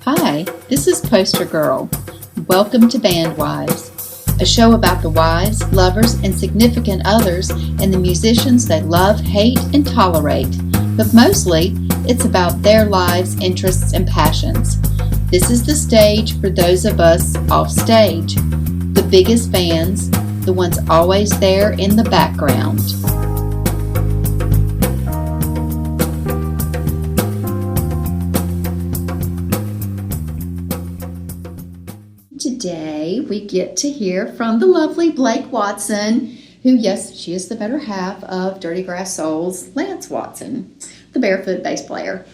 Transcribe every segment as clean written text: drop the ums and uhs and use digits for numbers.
Hi, this is Poster Girl. Welcome to Bandwives, a show about the wives, lovers, and significant others and the musicians they love, hate, and tolerate. But mostly, it's about their lives, interests, and passions. This is the stage for those of us off stage, the biggest fans, the ones always there in the background. Today, we get to hear from the lovely Blake Watson, who, yes, she is the better half of Dirty Grass Soul's Lance Watson, the barefoot bass player.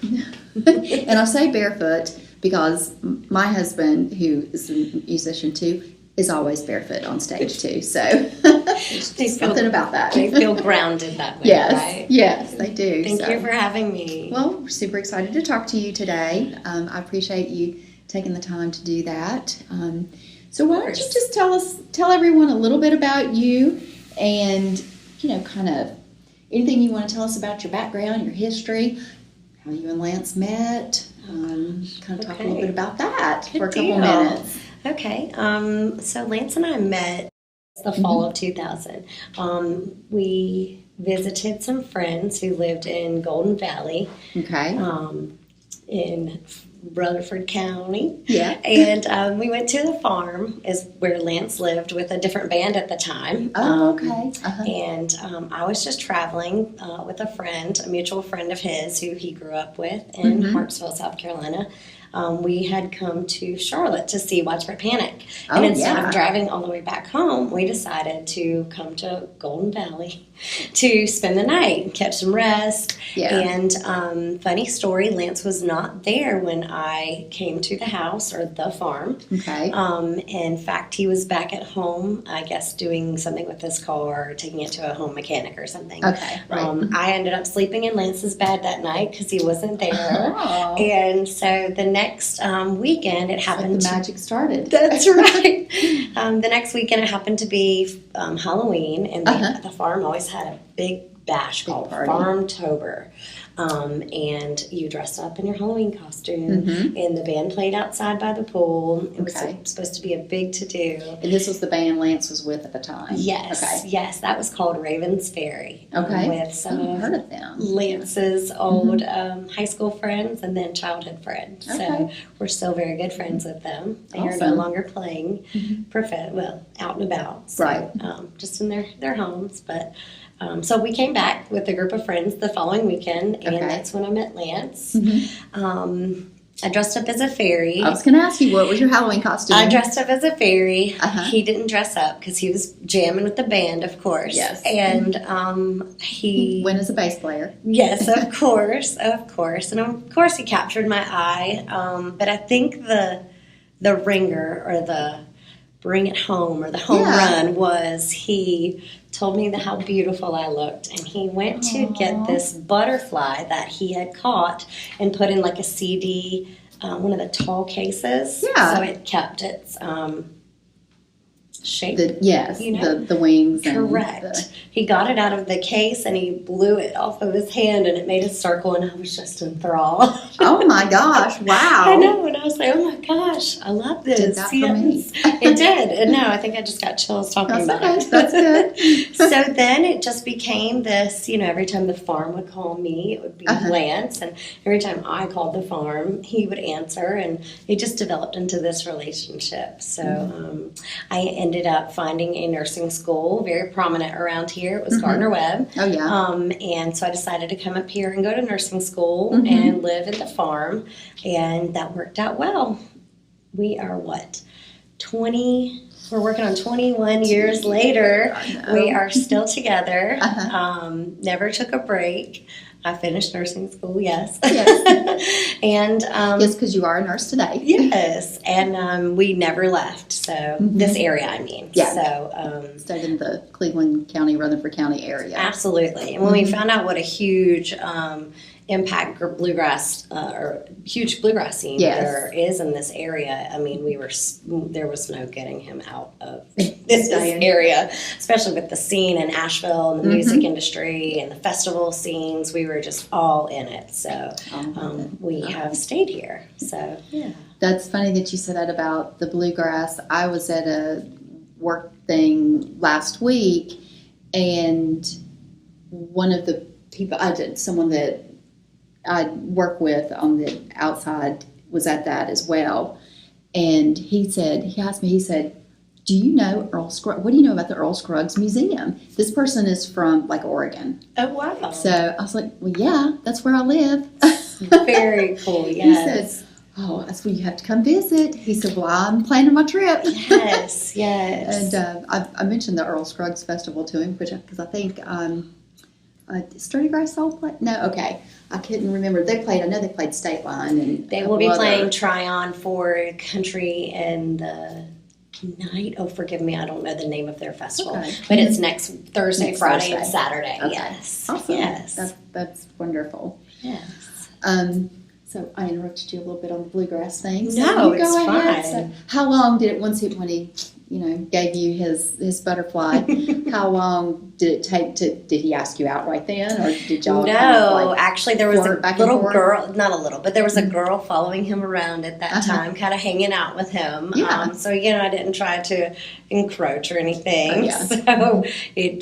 And I say barefoot because my husband, who is a musician too, is always barefoot on stage too. So there's something about that. They feel grounded that way, yes, right? Yes, they do. Thank you for having me. Well, we're super excited to talk to you today. I appreciate you taking the time to do that. So why don't you just tell everyone a little bit about you and, kind of anything you want to tell us about your background, your history, how you and Lance met, kind of talk a little bit about that for a couple minutes. Okay. So Lance and I met the fall of 2000. We visited some friends who lived in Golden Valley. Okay. In Rutherford County. Yeah. And we went to the farm, is where Lance lived with a different band at the time. Oh, okay. And I was just traveling with a friend, a mutual friend of his who he grew up with in Hartsville, South Carolina. We had come to Charlotte to see Widespread Panic. And instead of driving all the way back home, we decided to come to Golden Valley to spend the night and catch some rest. Yeah. And funny story, Lance was not there when I came to the house or the farm. Okay. In fact, he was back at home, I guess, doing something with his car, taking it to a home mechanic or something. Okay, right. I ended up sleeping in Lance's bed that night because he wasn't there. Oh. And so the next weekend, it happened. Like the magic started. That's right. The next weekend, it happened to be Halloween, and the farm always had a big bash called Farmtober. And you dressed up in your Halloween costume, and the band played outside by the pool. It was supposed to be a big to-do. And this was the band Lance was with at the time? Yes. Okay. Yes, that was called Raven's Ferry. Okay. With some of them. Lance's old high school friends and then childhood friends. Okay. So we're still very good friends with them. They are no longer playing out and about. So, right. Just in their homes, but... so we came back with a group of friends the following weekend, and that's when I met Lance. I dressed up as a fairy. I was going to ask you, what was your Halloween costume? I dressed up as a fairy. He didn't dress up because he was jamming with the band, of course. Yes. And he went as a bass player. Yes, of course, of course. And of course he captured my eye. But I think the ringer or the bring it home or the home run was he told me how beautiful I looked, and he went to get this butterfly that he had caught and put in like a CD, one of the tall cases, so it kept its shape. The wings. Correct. He got it out of the case and he blew it off of his hand and it made a circle, and I was just enthralled. Oh my gosh! Wow. I know, and I was like, oh my gosh, I love this. Did that for me. It did. And no, I think I just got chills talking about it. That's good. So then it just became this, every time the farm would call me, it would be Lance, and every time I called the farm, he would answer, and it just developed into this relationship. So I ended up finding a nursing school, very prominent around here. It was Gardner-Webb. Oh, yeah. And so I decided to come up here and go to nursing school and live at the farm, and that worked out well. We are, 20... We're working on 21 years later. We are still together. Never took a break. I finished nursing school, yes. And yes, because you are a nurse today. Yes, and we never left. So this area, I mean. Yeah. So stayed in the Cleveland County, Rutherford County area. Absolutely. And when we found out what a huge impact bluegrass or huge bluegrass scene there is in this area, I mean, there was no getting him out of this area, especially with the scene in Asheville and the music industry and the festival scenes. We were were just all in it. So we have stayed here. So, yeah. That's funny that you said that about the bluegrass. I was at a work thing last week, and one of the people, someone that I work with on the outside was at that as well. And he asked me, do you know Earl Scruggs? What do you know about the Earl Scruggs Museum? This person is from like Oregon. Oh, wow. So I was like, well, yeah, that's where I live. Very cool, yes. He said, oh, that's where you have to come visit. He said, well, I'm planning my trip. Yes, yes. And I mentioned the Earl Scruggs Festival to him, because I think Sturdy Grass Soul play? No, okay. I couldn't remember. I know they played State Line. And they will be playing Tryon for Country and the night. Oh, forgive me, I don't know the name of their festival. Okay. But it's next Thursday, Friday, and Saturday. Okay. Yes. Awesome. Yes. That's wonderful. Yes. So I interrupted you a little bit on the bluegrass thing. So no, it's fine. So how long did it, when he gave you his butterfly, how long did it take did he ask you out right then, or did y'all actually there was a little girl, not a little, but there was a girl following him around at that time, kind of hanging out with him. Yeah. So, I didn't try to encroach or anything. Oh, yeah. So it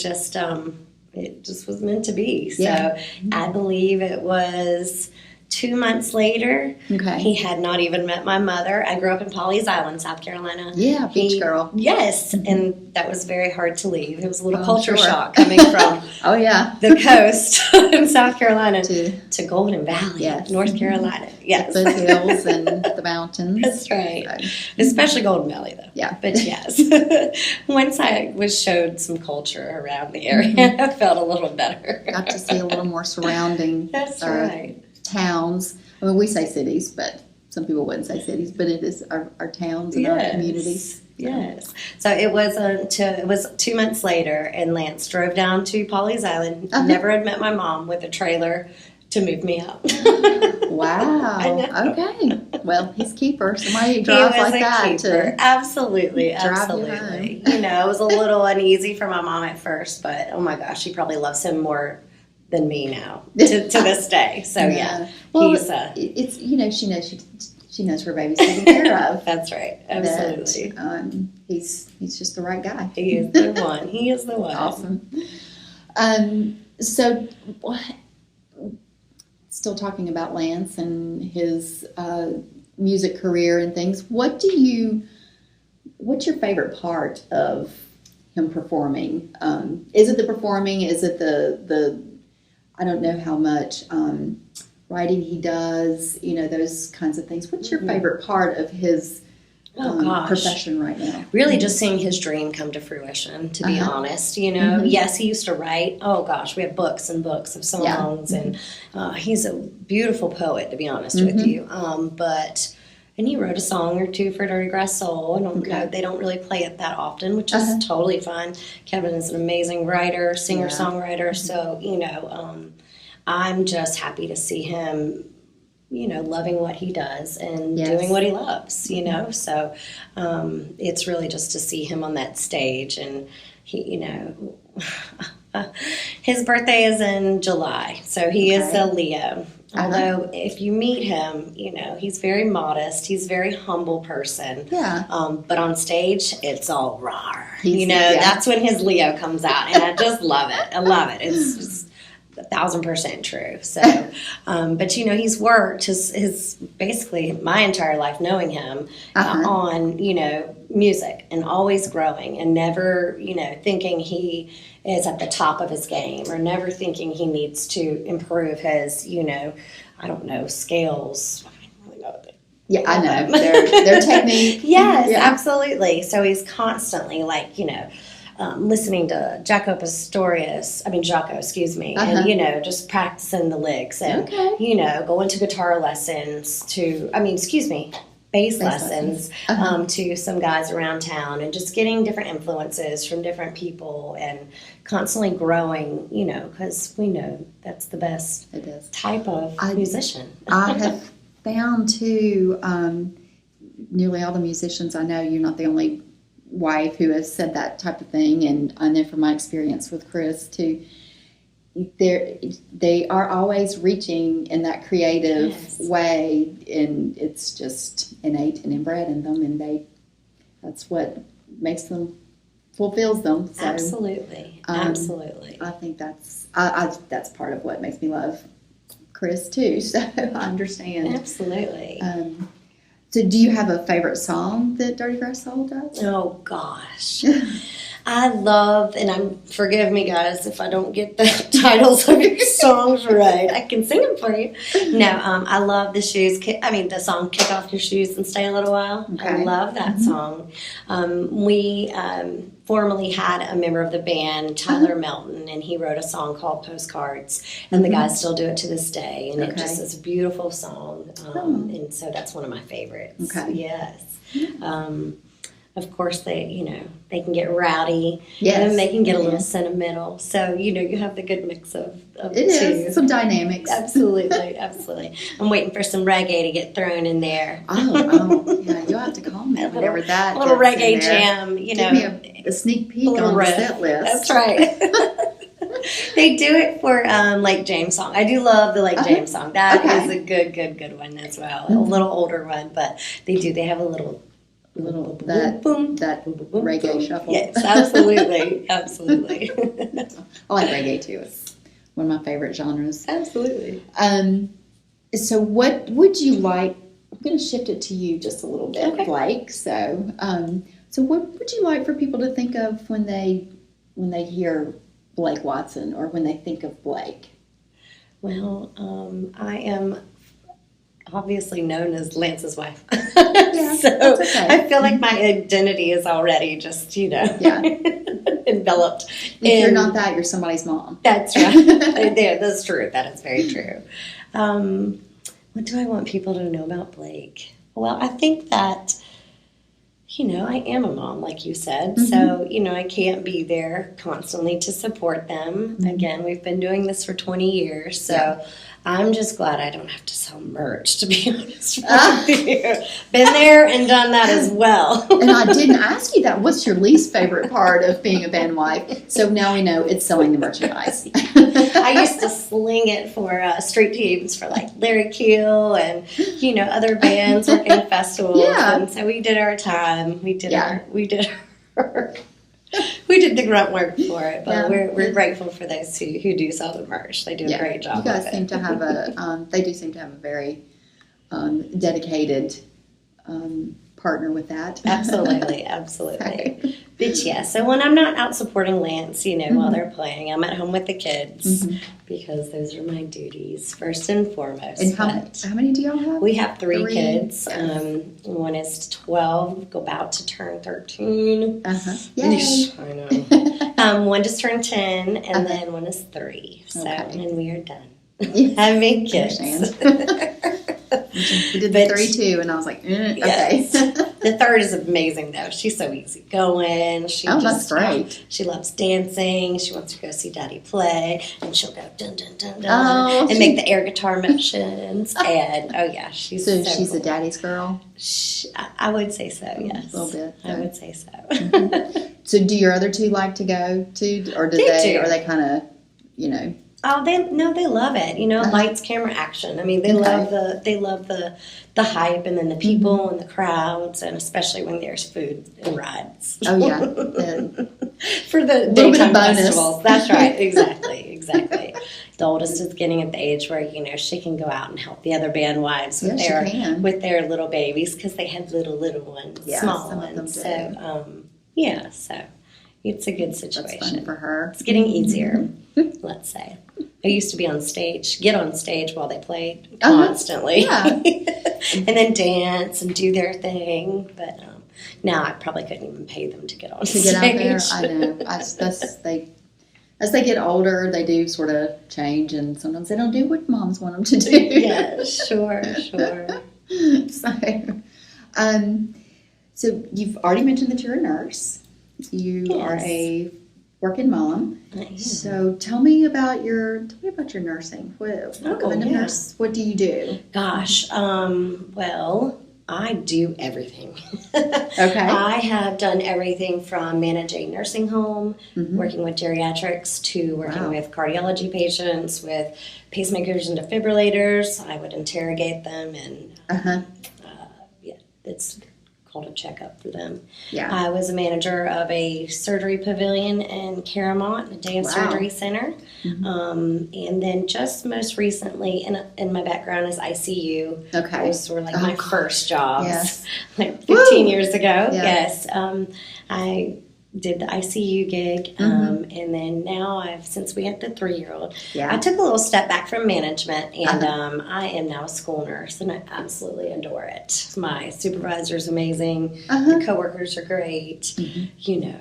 just was meant to be. So I believe it was 2 months later. Okay. He had not even met my mother. I grew up in Pawleys Island, South Carolina. Yeah, beach girl. Yes, and that was very hard to leave. It was a little culture shock coming from the coast in South Carolina to Golden Valley, North Carolina. Yes. The hills and the mountains. That's right. So, especially Golden Valley, though. Yeah. But yes, once I was showed some culture around the area, I felt a little better. Got to see a little more surrounding. That's right. Towns. I mean, we say cities, but some people wouldn't say cities, but it is our towns and our communities. So. Yes. So it was 2 months later, and Lance drove down to Pawleys Island. Never had met my mom, with a trailer to move me up. Wow. Okay. Well, he's a keeper. Somebody drives like that to absolutely. It was a little uneasy for my mom at first, but oh my gosh, she probably loves him more than me now to this day. So well, he's she knows her baby's taken care of. That's right, absolutely. He's just the right guy. He is the one. He is the one. Awesome. So, still talking about Lance and his music career and things. What's your favorite part of him performing? Is it the performing? Is it the I don't know how much writing he does, those kinds of things. What's your favorite part of his profession right now? Really just seeing his dream come to fruition, to be honest. Yes, he used to write. Oh, gosh, we have books and books of songs, and he's a beautiful poet, to be honest with you. And he wrote a song or two for Dirty Grass Soul. I don't know, they don't really play it that often, which is totally fine. Kevin is an amazing writer, singer-songwriter, so, I'm just happy to see him, loving what he does and doing what he loves, So it's really just to see him on that stage, and he, his birthday is in July, so he is a Leo. Although if you meet him, he's very modest. He's a very humble person. Yeah. But on stage, it's all raw. That's when his Leo comes out, and I just love it. I love it. It's just 1,000% true. So, but he's worked his basically my entire life knowing him on music, and always growing, and never thinking he is at the top of his game, or never thinking he needs to improve his I don't know, scales. I don't really know. Yeah, I know their technique. Yes, absolutely. So he's constantly listening to Jocko, and just practicing the licks, and going to guitar lessons, bass lessons to some guys around town, and just getting different influences from different people, and constantly growing, because we know that's the best type of musician. I have found too, nearly all the musicians I know, you're not the only wife who has said that type of thing, and I know from my experience with Chris too, they are always reaching in that creative Yes. way, and it's just innate and inbred in them, and that's what makes them, fulfills them. So, Absolutely. Absolutely. I think that's part of what makes me love Chris too. So I understand. Absolutely. So do you have a favorite song that Dirty Grass Soul does? Oh gosh. I love, and forgive me guys if I don't get the titles of your songs right. I can sing them for you. No, I love the song "Kick Off Your Shoes and Stay a Little While." Okay. I love that song. We formerly had a member of the band, Tyler Melton, and he wrote a song called "Postcards," and the guys still do it to this day. And it just is a beautiful song, and so that's one of my favorites. Okay. Yes. Of course, they can get rowdy, Yes. and they can get a little sentimental. So, you have the good mix of It the two. is some dynamics. Absolutely, absolutely. I'm waiting for some reggae to get thrown in there. Oh, yeah. You'll have to call me whenever that A little gets in reggae there. jam, Give me a sneak peek on the set list. That's right. They do it for Lake James song. I do love the Lake James song. That is a good one as well. A little older one, but they have a little that reggae shuffle. Yes, absolutely, absolutely. I like reggae too. It's one of my favorite genres. Absolutely. So what would you like? I'm going to shift it to you just a little bit, Okay. Blake. So, so what would you like for people to think of when they hear Blake Watson, or when they think of Blake? Well, I am obviously known as Lance's wife. Yeah, So that's okay. I feel like my identity is already just, enveloped. If you're not that, you're somebody's mom. That's right. That's true. That is very true. What do I want people to know about Blake? Well, I think that, I am a mom, like you said. So, I can't be there constantly to support them. Again, we've been doing this for 20 years. So I'm just glad I don't have to sell merch, to be honest with you. Been there and done that as well. And I didn't ask you that. What's your least favorite part of being a band wife? So now we know it's selling the merchandise. I used to sling it for street teams for like Larry Keel and other bands working festivals. Yeah. And so we did our time. We did the grunt work for it, but we're grateful for those who do sell the merch. They do a great job. You guys of seem it. to have they do seem to have a very dedicated partner with that. Absolutely. Sorry. But yeah, so when I'm not out supporting Lance, while they're playing, I'm at home with the kids because those are my duties first and foremost. And how many do y'all have? We have three kids. Yes. One is 12, about to turn 13. Yay. I know. One just turned 10, and then one is 3. So, and we are done having kids. We did the 3 too, and I was like, yes. okay. The third is amazing, though. She's so easygoing. That's great. She loves dancing. She wants to go see Daddy play, and she'll go dun dun dun dun and make the air guitar motions. And she's so she's cool. a daddy's girl. I would say so. Yes, a little bit. I would say so. So, do your other two like to go too, or do they? Or they kind of, Oh, they love it. Lights, camera, action. I mean, they love the hype, and then the people and the crowds, and especially when there's food and rides. Oh yeah, For the little bit of daytime bonus. festivals. That's right. Exactly. The oldest is getting at the age where she can go out and help the other band wives with their little babies, because they have little ones, small some ones. of them do. So so it's a good situation. That's fun for her. It's getting easier, let's say. I used to get on stage while they played constantly. Yeah. And then dance and do their thing. But now I probably couldn't even pay them to get on stage. Get out there, I know. As they get older, they do sort of change, and sometimes they don't do what moms want them to do. Yeah, sure. So you've already mentioned that you're a nurse. You are a working mom. I am. So tell me about your nursing. What kind of nurse? What do you do? Gosh, well, I do everything. Okay. I have done everything from managing nursing home, Mm-hmm. working with geriatrics, to working Wow. with cardiology patients, with pacemakers and defibrillators. I would interrogate them, and Uh-huh. yeah, it's called a checkup for them. Yeah. I was a manager of a surgery pavilion in Caramont, a day of Wow. surgery center. Mhm. And then just most recently, in my background is ICU. Okay. Those were like my Oh, first jobs, yes. like 15 Woo! years ago. Yeah. Yes. I did the ICU gig, and then now since we had the 3-year-old, Yeah. I took a little step back from management, and Uh-huh. I am now a school nurse, and I absolutely adore it. My supervisor is amazing. Uh-huh. The coworkers are great. Mhm. You know,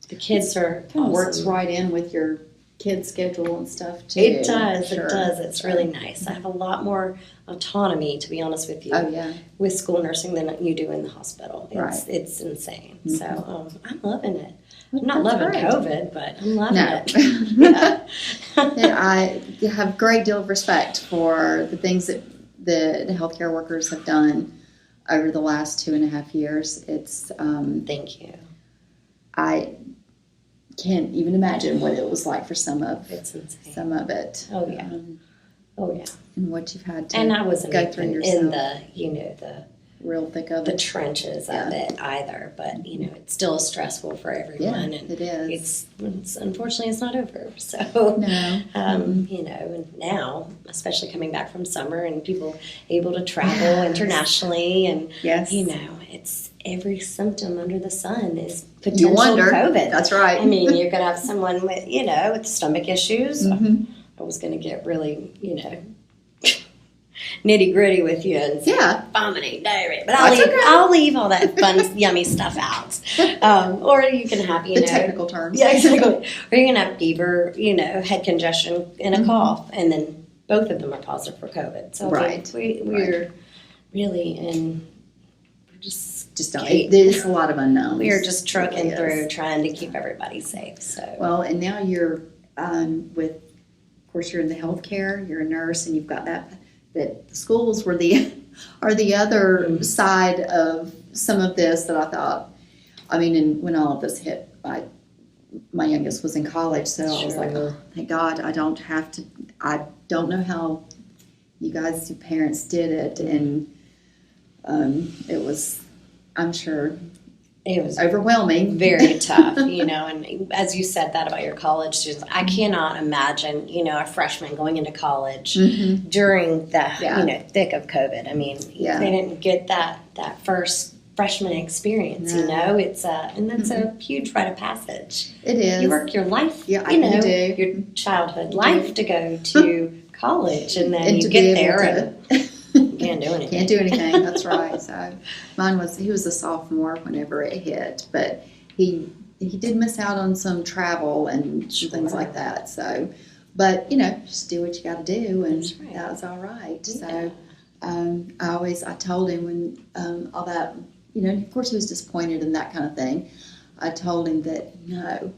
the kids are Kind of works awesome. right in with your kids' schedule and stuff too. It does. Sure. It does. It's really nice. I have a lot more autonomy, to be honest with you, Oh yeah. with school nursing than you do in the hospital. Right. It's insane. Mhm. So I'm loving it. I'm not That's loving great. COVID, but I'm loving No. it. Yeah. Yeah, I have a great deal of respect for the things that the healthcare workers have done over the last 2.5 years. It's Thank you. I can't even imagine what it was like for some of It's insane. it. Oh, yeah. Oh yeah. And what you've had to And I wasn't go through even yourself. in the real thick of the it. trenches Yeah. of it either. But it's still stressful for everyone, Yeah, and it is. It's unfortunately it's not over. So No. and now, especially coming back from summer and people able to travel Yes. internationally, and Yes. it's every symptom under the sun is You potential wonder. COVID. That's right. I mean, you're gonna have someone with with stomach issues. Mhm. I was gonna get really nitty gritty with you and say Yeah. vomiting, diarrhea, but That's okay. I'll leave all that fun yummy stuff out. Or you can have The technical terms. yeah, exactly. Or you can have fever, head congestion, and a Mhm. cough, and then both of them are positive for COVID. So Right. we're really we're Just don't. There's a lot of unknowns. we are just trucking It really through, is. trying to keep everybody safe. So Well, and now you're with, of course, you're in the healthcare. You're a nurse, and you've got that the schools are the other Mm-hmm. side of some of this that I thought. I mean, and when all of this hit, my youngest was in college, so I was like, Sure. oh, thank God, I don't have to. I don't know how you guys, your parents, did it, and it was, I'm sure, it was overwhelming. very tough, and as you said that about your college students, I cannot imagine, a freshman going into college Mhm. during the, Yeah. thick of COVID. I mean, Yeah. they didn't get that first freshman experience, No. it's and that's a huge rite of passage. It is. You work your life, Yeah, you do. your childhood You life do. to go to college, and then And you to get be able there to- and you can't do anything. Can't do anything. That's right. So he was a sophomore whenever it hit, but he did miss out on some travel and Sure. things like that. So, but just do what you got to do, and That's right. that was all right. Yeah. So I told him when all that, of course he was disappointed and that kind of thing. I told him that no,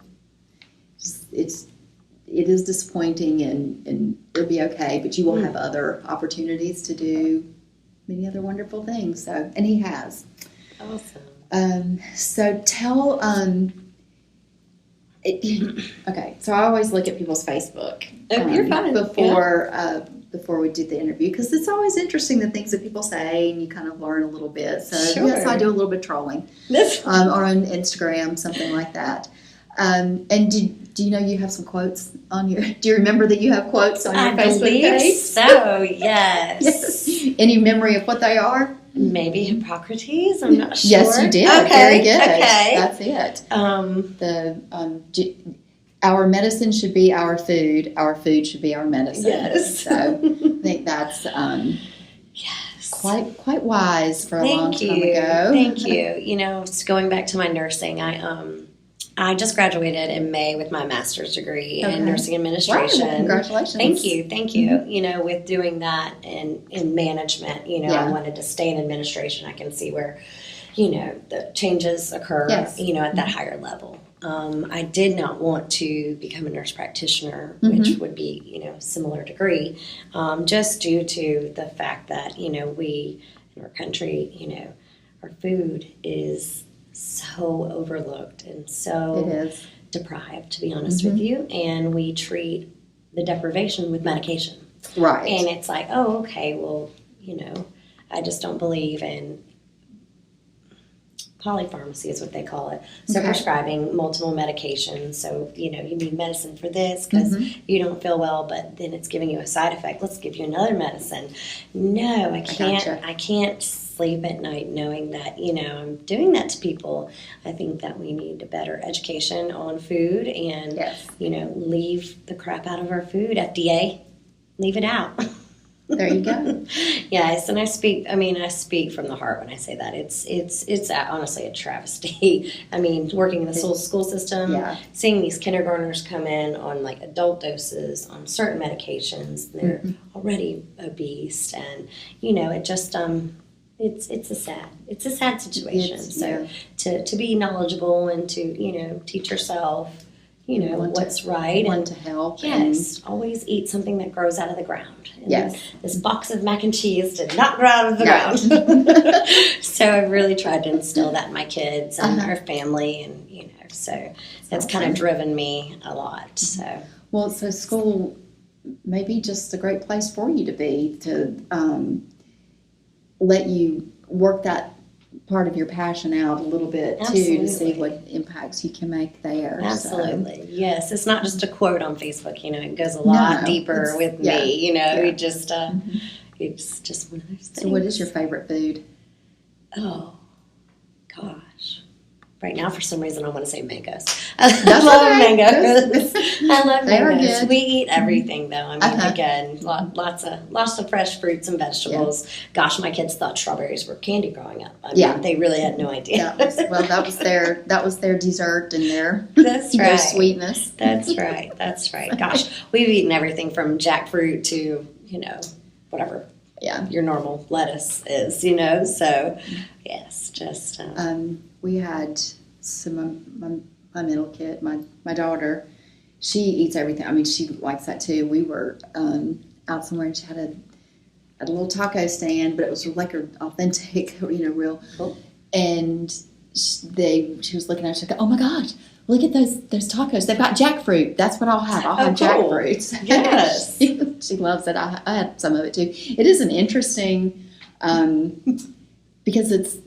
it is disappointing and it'll be okay, but you will have other opportunities to do many other wonderful things. So, and he has. Awesome. So tell, okay, so I always look at people's Facebook Oh, you're fine. before we do the interview, because it's always interesting the things that people say, and you kind of learn a little bit. So Sure. yes, I do a little bit of trolling, This or on Instagram, something like that. And do you know you have some quotes on your? Do you remember that you have quotes on your I Facebook believe page? so. Yes. Yes. Any memory of what they are? Maybe Hippocrates. I'm not sure. Yes, you did. Okay. Very good. Okay. That's it. Our medicine should be our food. Our food should be our medicine. Yes. So I think that's Yes. quite wise for a long time you. ago. Thank you. Going back to my nursing, I just graduated in May with my master's degree Okay. in nursing administration. Wow, congratulations. Thank you. With doing that in management, Yeah. I wanted to stay in administration. I can see where, the changes occur, Yes. at that higher level. I did not want to become a nurse practitioner, Mm-hmm. which would be, similar degree, just due to the fact that, we in our country, our food is so overlooked and so It is. deprived, to be honest with you. And we treat the deprivation with medication. Right. And it's like, oh, okay, well, I just don't believe in polypharmacy is what they call it. So prescribing multiple medications. So, you need medicine for this because you don't feel well, but then it's giving you a side effect. Let's give you another medicine. No, I can't. Gotcha. I can't sleep at night knowing that, I'm doing that to people. I think that we need a better education on food and, leave the crap out of our food. FDA, leave it out. There you go. Yes, and I speak from the heart when I say that. It's honestly a travesty. I mean, working in the school system, seeing these kindergartners come in on like adult doses on certain medications, and they're already obese, and it just it's a sad situation. To be knowledgeable and to teach yourself what's right want to help. Yes, always eat something that grows out of the ground. And yes. This box of mac and cheese did not grow out of the ground. So I've really tried to instill that in my kids and our family, and so that's kind of driven me a lot. So so school may be just a great place for you to be, to let you work that part of your passion out a little bit too, to see what impacts you can make there. Absolutely. So. Yes, it's not just a quote on Facebook. It goes a lot deeper with me. We just it's just one of those things. So what is your favorite food? Oh gosh, right now for some reason I want to say mangoes. I love mangoes. I love mangoes. Good. We eat everything though. I mean, again, lots of fresh fruits and vegetables. Yeah. Gosh, my kids thought strawberries were candy growing up. I mean, they really had no idea. That was their dessert and their their sweetness. That's right. Gosh, we've eaten everything from jackfruit to whatever. Yeah, your normal lettuce is. So yes, just we had some. My middle kid, my daughter, she eats everything. I mean, she likes that too. We were out somewhere and she had a little taco stand, but it was like an authentic, real. Cool. And she was looking at us, she goes, "Oh my gosh, look at those tacos. They've got jackfruit. That's what I'll have. I'll have jackfruit." Yes, she loves it. I had some of it too. It is an interesting because it's.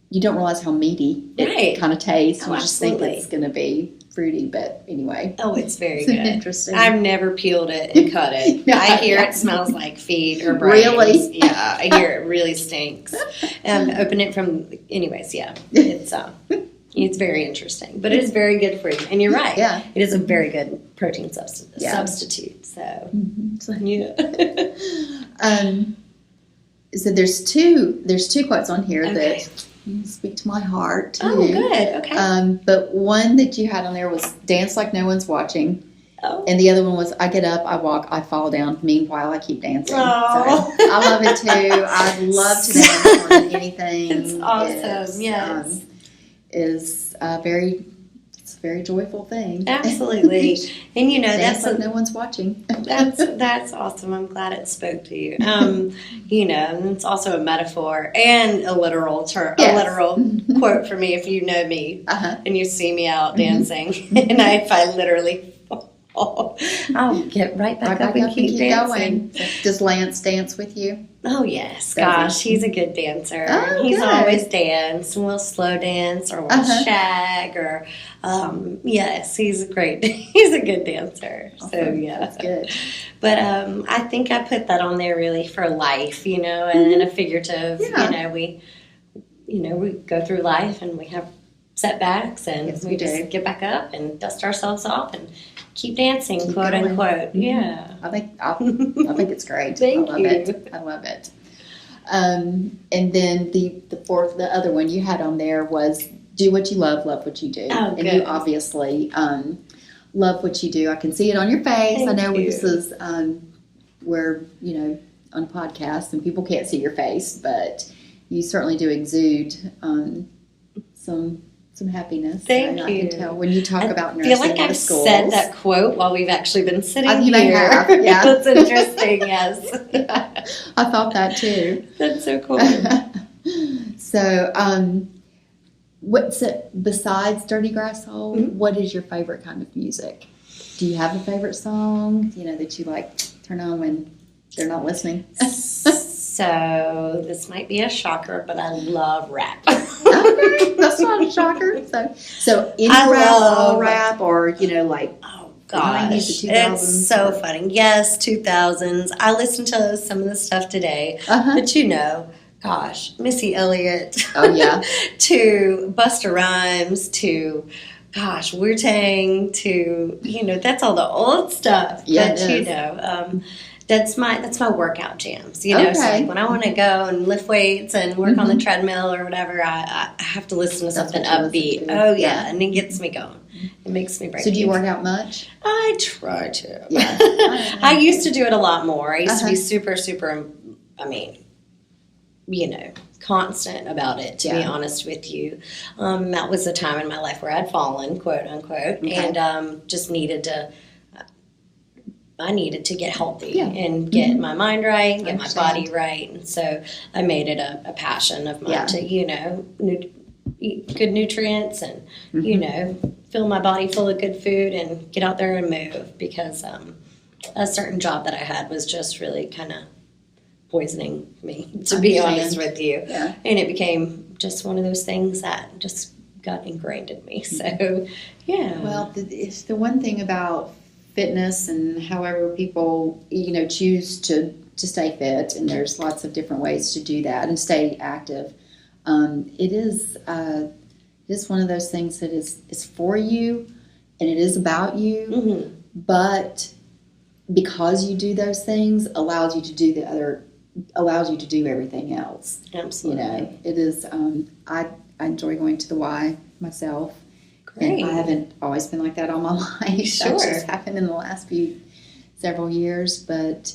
You don't realize how meaty it kind of tastes. You just think it's going to be fruity, but anyway. Oh, it's very good. Interesting. I've never peeled it and cut it. I hear it smells like feet or brains. Really? Yeah, I hear it really stinks. Open it from, anyways, it's very interesting, but it is very good for you. And you're right. Yeah. It is a very good protein substitute. So, So there's two quotes on here that speak to my heart too. Oh, good. Okay. But one that you had on there was "Dance like no one's watching," and the other one was "I get up, I walk, I fall down. Meanwhile, I keep dancing." Oh. So I love it too. I love to dance more than anything. It's awesome. Yes, it's a very joyful thing. Absolutely, and that's like no one's watching. That's awesome. I'm glad it spoke to you. And it's also a metaphor and a literal quote for me. If you know me and you see me out dancing, and if I literally fall, I'll get right back up and keep dancing. Going. Does Lance dance with you? Oh yes, gosh, he's a good dancer. He's always danced, and we'll slow dance or we'll shag or yes, he's a good dancer. Awesome. So yeah, that's good. But I think I put that on there really for life, and in a figurative. We go through life and we have setbacks, and we just get back up and dust ourselves off and keep dancing, quote unquote. Yeah, I think it's great. Thank you. I love it. And then the other one you had on there was "Do what you love what you do." Oh, and you obviously love what you do. I can see it on your face. Thank I know you. This is we're on a podcast and people can't see your face, but you certainly do exude some some happiness. Thank I you. can tell when you talk about nursing. I feel like I've said that quote while we've actually been sitting you may here. have, yeah. That's interesting, yes. Yeah, I thought that too. That's so cool. So, besides Dirty Grass Hole, what is your favorite kind of music? Do you have a favorite song, that you like turn on when they're not listening? So this might be a shocker, but I love rap. Okay, that's not a shocker. So any rap, all rap, or like oh gosh, 90s, the 2000s. It's so funny. Yes, 2000s. I listen to some of the stuff today, but gosh, Missy Elliott. Oh yeah. To Busta Rhymes, to gosh, Wu-Tang, to that's all the old stuff. Yeah, but that's my workout jams. So like when I want to go and lift weights and work on the treadmill or whatever, I have to listen to something upbeat. Oh yeah, and it gets me going. It makes me break. So do you work out much? I try to. Yeah. I used to do it a lot more. I used to be super, super. Constant about it, to be honest with you. That was a time in my life where I'd fallen, quote unquote, and just needed to. I needed to get healthy and get my mind right, and get my body right, and so I made it a passion of mine to eat good nutrients and fill my body full of good food and get out there and move, because a certain job that I had was just really kind of poisoning me, to be honest with you. Yeah. And it became just one of those things that just got ingrained in me. So, yeah. Well, it's the one thing about fitness and however people, choose to stay fit, and there's lots of different ways to do that and stay active. It is one of those things that is for you, and it is about you, but because you do those things allows you to do everything else. Absolutely. It is. I enjoy going to the Y myself. Great. And I haven't always been like that all my life. Sure. That's just happened in the last several years, but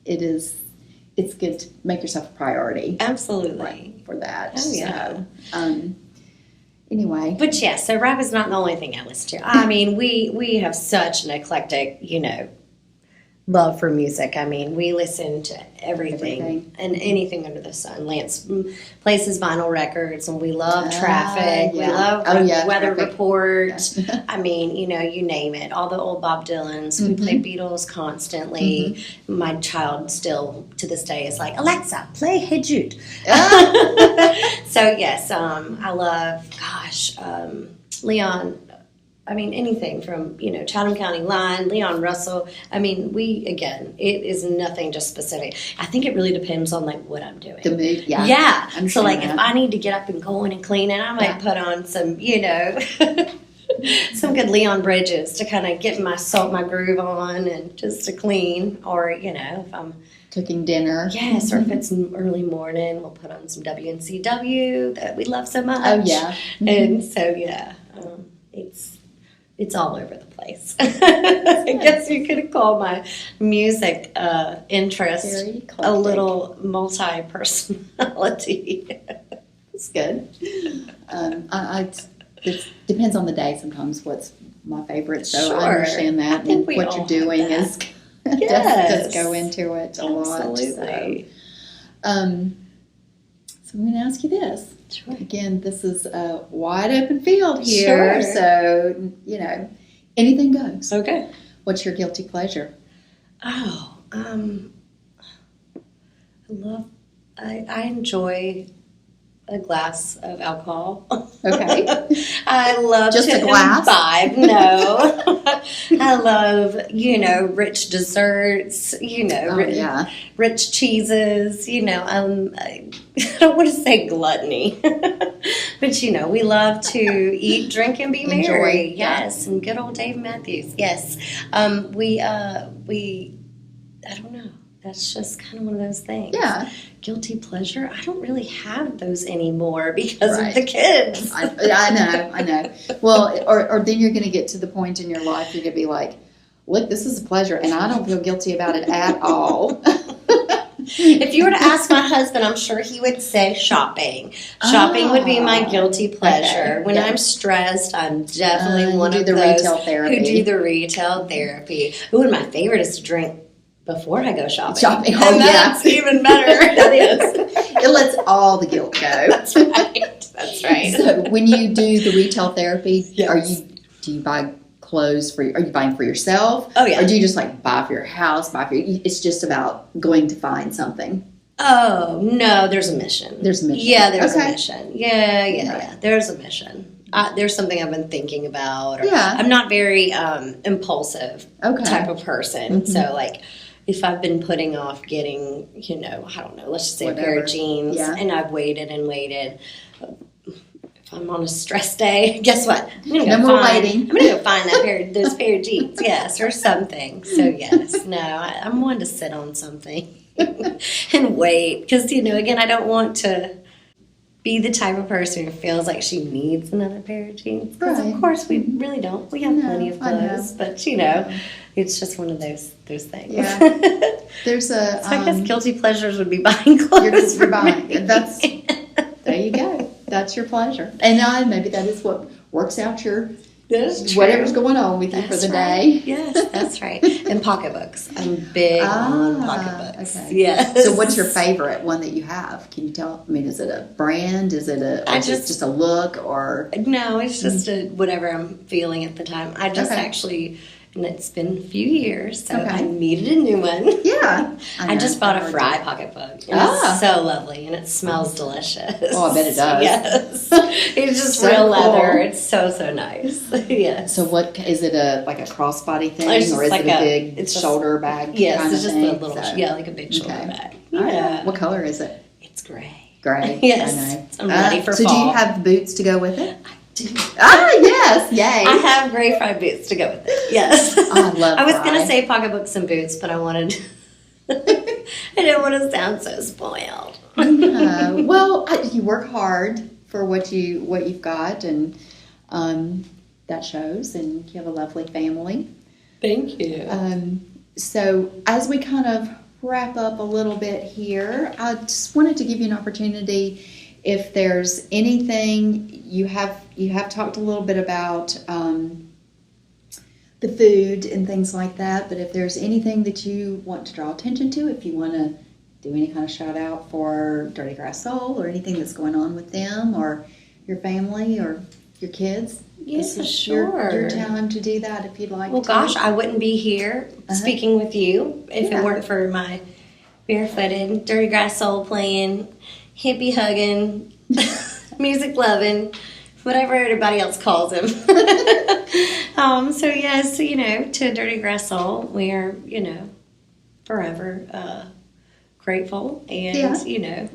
it's good to make yourself a priority. Absolutely. For that. Oh yeah. So, anyway. But yes, so rap is not the only thing I listen to. I mean, we have such an eclectic, love for music. I mean, we listen to everything and anything under the sun. Lance plays his vinyl records, and we love Traffic. We love Weather Traffic. Report. Yeah. I mean, you name it. All the old Bob Dylans. We play Beatles constantly. My child still, to this day, is like, Alexa, play Hey Jude. So, yes, I love, Leon. I mean, anything from, Chatham County Line, Leon Russell. I mean, it is nothing just specific. I think it really depends on, what I'm doing. The mood, yeah. Yeah. So, if I need to get up and go in and clean it, I might put on some, some good Leon Bridges to kind of get my groove on and just to clean. Or, if I'm cooking dinner. Yes, or if it's early morning, we'll put on some WNCW that we love so much. Oh, yeah. And so, it's all over the place. I guess you could call my music interest a little multi-personality. That's good. It depends on the day sometimes what's my favorite, so I understand that. And what you're doing is does go into it a lot. Absolutely. So I'm going to ask you this. Sure. Again, this is a wide open field here, so, anything goes. Okay. What's your guilty pleasure? Oh, I enjoy a glass of alcohol. Okay. I love just to a glass? imbibe. No. I love, rich desserts, rich cheeses, I don't want to say gluttony, but we love to eat, drink, and be merry. Yes, and good old Dave Matthews. Yes, we I don't know. That's just kind of one of those things. Yeah. Guilty pleasure. I don't really have those anymore because of the kids. I know. Well, or then you're going to get to the point in your life you're going to be like, look, this is a pleasure, and I don't feel guilty about it at all. If you were to ask my husband, I'm sure he would say shopping. Shopping would be my guilty pleasure. Okay. When I'm stressed, I'm definitely one of the those retail therapy. who do the retail therapy. Ooh, and my favorite is to drink before I go shopping. Oh, and that's even better. That is. It lets all the guilt go. That's right. That's right. So when you do the retail therapy, Yes. do you buy clothes are you buying for yourself? Oh, yeah. Or do you just like buy for your house, it's just about going to find something? Oh, no, there's a mission. There's a mission. Yeah, there's Okay. a mission. Yeah. Right. There's a mission. There's something I've been thinking about. Or Yeah. I'm not very impulsive type of person. Mhm. So, like, if I've been putting off getting, I don't know, let's just say a pair of jeans, and I've waited and waited. If I'm on a stress day, guess what? I'm gonna go find those pair of jeans, yes, or something. So yes, no, I'm one to sit on something and wait because again, I don't want to be the type of person who feels like she needs another pair of jeans. Because of course we really don't. We have plenty of clothes, but it's just one of those things. Yeah. There's a. So I guess guilty pleasures would be buying clothes. You're buying. That's there you go. That's your pleasure, and maybe that is what works out your whatever's going on with you for the day. Yes, that's right. And pocketbooks. I'm big on pocketbooks. Okay. Yes. So what's your favorite one that you have? Can you tell? I mean, is it a brand? Is it just a look or? No, it's just whatever I'm feeling at the time. I just actually, and it's been a few years, so I needed a new one. Yeah. I just bought a Fry pocketbook. It's so lovely, and it smells delicious. Oh, I bet it does. Yes. It's just So real cool. leather. It's so nice. Yes. So what is it? Like a crossbody thing, It's or is like it a big shoulder bag? Yes, kind it's of just thing? a little, like a big shoulder bag. Yeah. Yeah. What color is it? It's gray. Gray. Yes. I know. I'm ready for so fall. do you have boots to go with it? Do. Yes, yay. I have gray Fry boots to go with it. Yes. I love I was Fry. going to say pocketbooks and boots, but I wanted. I didn't want to sound so spoiled. Well, you work hard for what you've got, and that shows. And you have a lovely family. Thank you. So as we kind of wrap up a little bit here, I just wanted to give you an opportunity. If there's anything you have talked a little bit about the food and things like that, but if there's anything that you want to draw attention to, if you want to do any kind of shout out for Dirty Grass Soul or anything that's going on with them or your family or your kids, Yes, this is sure. your time to do that if you'd like Well, to. gosh, I wouldn't be here speaking with you if it weren't for my barefooted, Dirty Grass Soul playing, hippie hugging, music loving, whatever everybody else calls him. So yes, to Dirty Grass Soul, we are, forever grateful and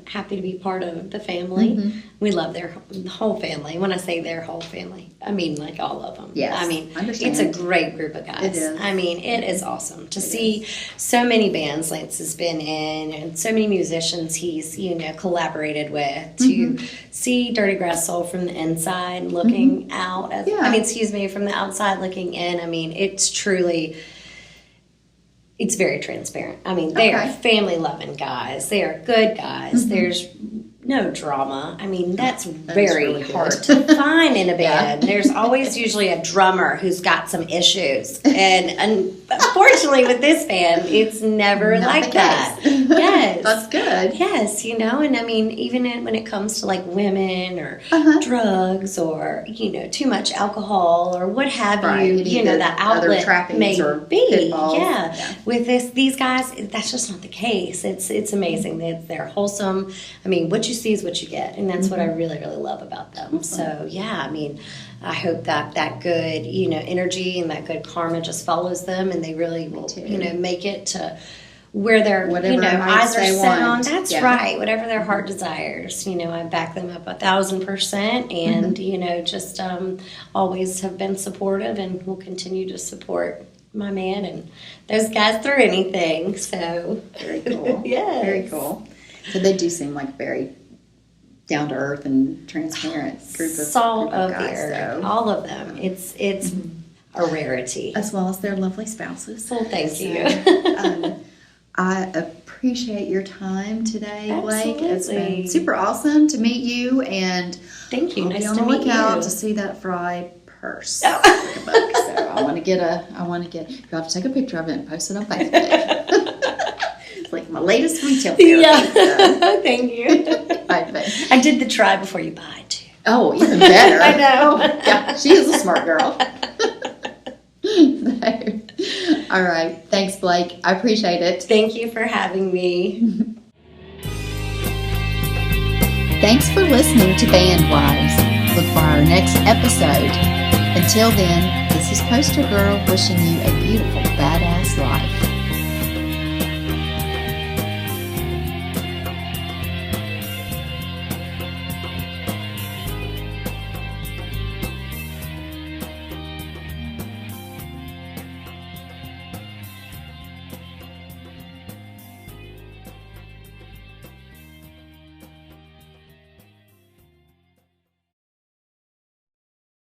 happy to be part of the family. Mm-hmm. We love the whole family. When I say their whole family, I mean like all of them. Yes, I mean understand. it's a great group of guys. It is. I mean it is awesome to see so many bands Lance has been in and so many musicians he's collaborated with. To see Dirty Grass Soul from the inside looking out. From the outside looking in. I mean it's truly. It's very transparent. I mean, they are family-loving guys. They are good guys. There's no drama. I mean, that's very really hard to find in a band. There's always usually a drummer who's got some issues. And unfortunately, with this band, it's never like that. Yes. That's good. Yes, and I mean, even when it comes to like women or drugs or, too much alcohol or what have you, that outlet may be. Yeah. With these guys, that's just not the case. It's amazing. They're wholesome. I mean, what you see is what you get. And that's what I really, really love about them. So, yeah, I mean, I hope that good, energy and that good karma just follows them and they really will, make it to where their eyes are set on. That's right. Whatever their heart desires. I back them up 1,000% and, just always have been supportive and will continue to support my man and those guys through anything. So very cool. Yeah. Very cool. So they do seem like very down to earth and transparent group of salt of guys, the earth. so. All of them. It's a rarity. As well as their lovely spouses. Well, thank you. I appreciate appreciate your time today, Blake. It's been Absolutely. super awesome to meet you, and Thank you. I'll Nice be on to the meet lookout you. to see that Fry purse. Oh. Book. So I want to get. You have to take a picture of it and post it on Facebook. It's like my latest retail therapy. Yeah. So. Thank you. Bye, babe. I did the try before you buy too. Oh, even better. I know. Oh, yeah, she is a smart girl. All right. Thanks, Blake. I appreciate it. Thank you for having me. Thanks for listening to Bandwise. Look for our next episode. Until then, this is Poster Girl wishing you a beautiful, badass life.